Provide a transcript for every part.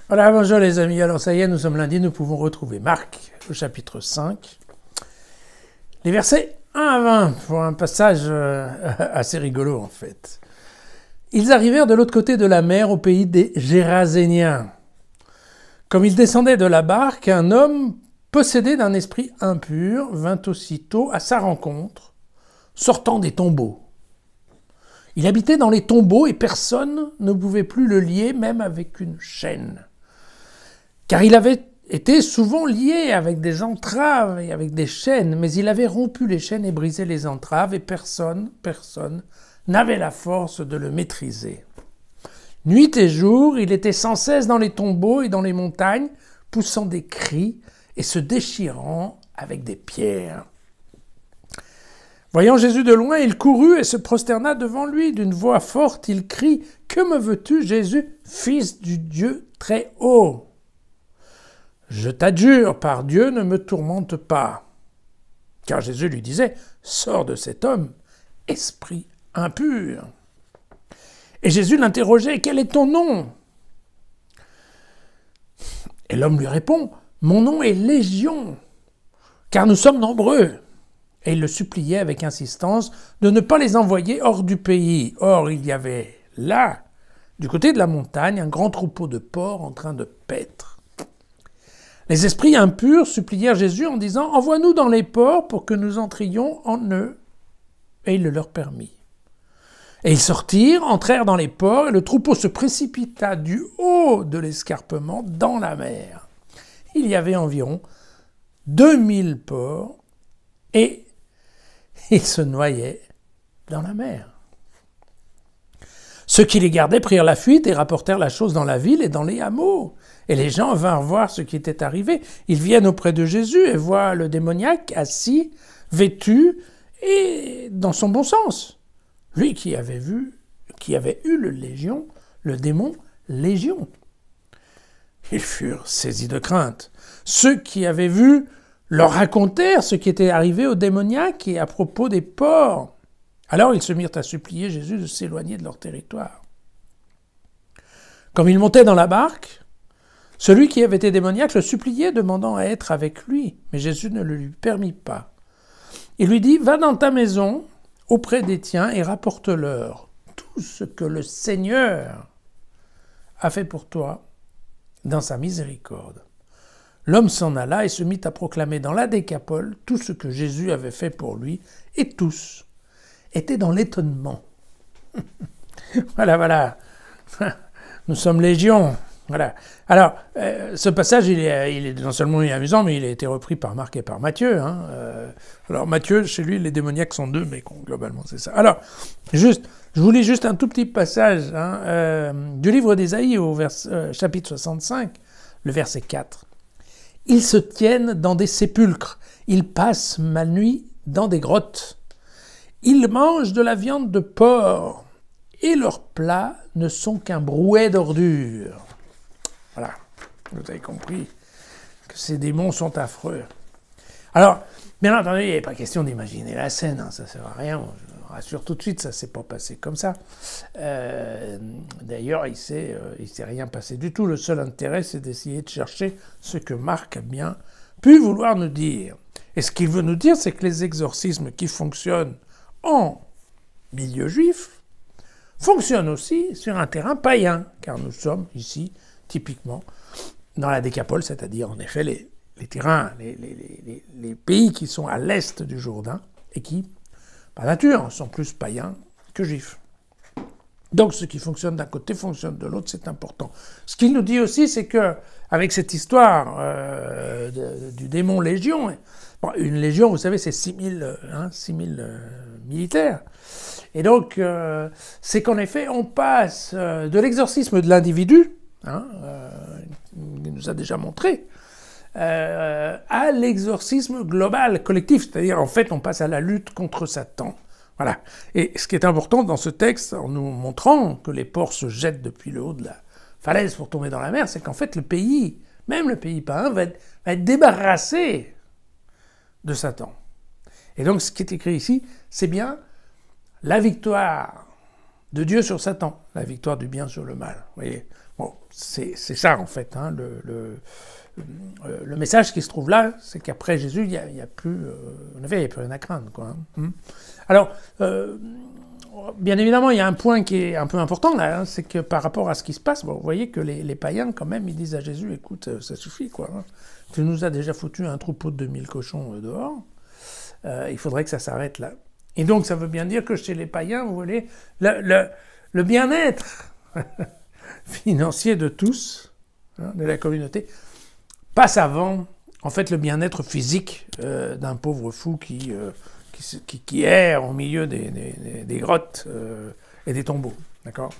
Voilà, bonjour les amis. Alors ça y est, nous sommes lundi, nous pouvons retrouver Marc, au chapitre 5, les versets 1 à 20, pour un passage assez rigolo en fait. Ils arrivèrent de l'autre côté de la mer, au pays des Géraséniens. Comme ils descendaient de la barque, un homme possédé d'un esprit impur vint aussitôt à sa rencontre, sortant des tombeaux. Il habitait dans les tombeaux et personne ne pouvait plus le lier, même avec une chaîne. Car il avait été souvent lié avec des entraves et avec des chaînes, mais il avait rompu les chaînes et brisé les entraves, et personne n'avait la force de le maîtriser. Nuit et jour, il était sans cesse dans les tombeaux et dans les montagnes, poussant des cris et se déchirant avec des pierres. Voyant Jésus de loin, il courut et se prosterna devant lui. D'une voix forte, il crie « Que me veux-tu, Jésus, fils du Dieu très haut ? Je t'adjure, par Dieu, ne me tourmente pas. » Car Jésus lui disait « Sors de cet homme, esprit impur. » Et Jésus l'interrogeait « Quel est ton nom ?» Et l'homme lui répond « Mon nom est Légion, car nous sommes nombreux. » Et il le suppliait avec insistance de ne pas les envoyer hors du pays. Or, il y avait là, du côté de la montagne, un grand troupeau de porcs en train de paître. Les esprits impurs supplièrent Jésus en disant « Envoie-nous dans les porcs pour que nous entrions en eux. » Et il le leur permit. Et ils sortirent, entrèrent dans les porcs, et le troupeau se précipita du haut de l'escarpement dans la mer. Il y avait environ 2000 porcs, et ils se noyaient dans la mer. Ceux qui les gardaient prirent la fuite et rapportèrent la chose dans la ville et dans les hameaux. Et les gens vinrent voir ce qui était arrivé. Ils viennent auprès de Jésus et voient le démoniaque assis, vêtu et dans son bon sens. Lui qui avait eu le démon Légion. Ils furent saisis de crainte. Ceux qui avaient vu leur racontèrent ce qui était arrivé au démoniaque et à propos des porcs. Alors ils se mirent à supplier Jésus de s'éloigner de leur territoire. Comme il montait dans la barque, celui qui avait été démoniaque le suppliait, demandant à être avec lui, mais Jésus ne le lui permit pas. Il lui dit « Va dans ta maison, auprès des tiens, et rapporte-leur tout ce que le Seigneur a fait pour toi dans sa miséricorde. » L'homme s'en alla et se mit à proclamer dans la Décapole tout ce que Jésus avait fait pour lui, et tous étaient dans l'étonnement. Voilà. Nous sommes légion. Voilà. Alors, ce passage, il est non seulement amusant, mais il a été repris par Marc et par Matthieu. Alors, Matthieu, chez lui, les démoniaques sont deux, mais globalement, c'est ça. Alors, je vous lis juste un tout petit passage du livre d'Ésaïe au chapitre 65, le verset 4. « Ils se tiennent dans des sépulcres, ils passent ma nuit dans des grottes. Ils mangent de la viande de porc, et leurs plats ne sont qu'un brouet d'ordures. » Voilà, vous avez compris que ces démons sont affreux. Alors, bien entendu, il n'est pas question d'imaginer la scène, ça ne sert à rien, je vous rassure tout de suite, ça ne s'est pas passé comme ça. D'ailleurs, il ne s'est rien passé du tout, le seul intérêt, c'est d'essayer de chercher ce que Marc a bien pu vouloir nous dire. Et ce qu'il veut nous dire, c'est que les exorcismes qui fonctionnent en milieu juif fonctionnent aussi sur un terrain païen, car nous sommes ici, typiquement, dans la Décapole, c'est-à-dire en effet les terrains, les pays qui sont à l'est du Jourdain et qui, par nature, sont plus païens que juifs. Donc ce qui fonctionne d'un côté fonctionne de l'autre, c'est important. Ce qu'il nous dit aussi, c'est que avec cette histoire du démon Légion, une légion, vous savez, c'est 6000 militaires. Et donc, c'est qu'en effet, on passe de l'exorcisme de l'individu, il nous a déjà montré, à l'exorcisme global, collectif, c'est-à-dire en fait on passe à la lutte contre Satan. Voilà. Et ce qui est important dans ce texte, en nous montrant que les porcs se jettent depuis le haut de la falaise pour tomber dans la mer, c'est qu'en fait le pays, même le pays païen, va être débarrassé de Satan. Et donc ce qui est écrit ici, c'est bien la victoire de Dieu sur Satan, la victoire du bien sur le mal. Vous voyez, Bon, c'est ça en fait, hein, le message qui se trouve là, c'est qu'après Jésus, il y a plus, en effet, il n'y a plus rien à craindre, quoi. Hein. Alors, bien évidemment, il y a un point qui est un peu important là, hein, c'est que par rapport à ce qui se passe, bon, vous voyez que les païens, quand même, ils disent à Jésus, écoute, ça suffit, quoi. Hein. Tu nous as déjà foutu un troupeau de 2000 cochons dehors, il faudrait que ça s'arrête là. Et donc, ça veut bien dire que chez les païens, vous voyez, le bien-être financier de tous, hein, de la communauté, passe avant, en fait, le bien-être physique d'un pauvre fou qui erre au milieu des grottes et des tombeaux. D'accord ?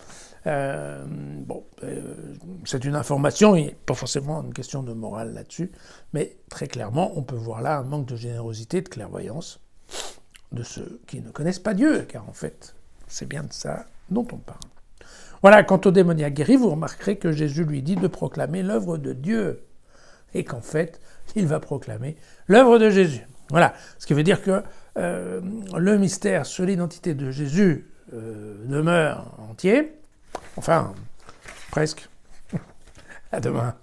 C'est une information, il n'y a pas forcément une question de morale là-dessus, mais très clairement, on peut voir là un manque de générosité, de clairvoyance de ceux qui ne connaissent pas Dieu, car en fait, c'est bien de ça dont on parle. Voilà, quant au démoniaque guéri, vous remarquerez que Jésus lui dit de proclamer l'œuvre de Dieu, et qu'en fait, il va proclamer l'œuvre de Jésus. Voilà, ce qui veut dire que le mystère sur l'identité de Jésus demeure entier, enfin, presque. À demain.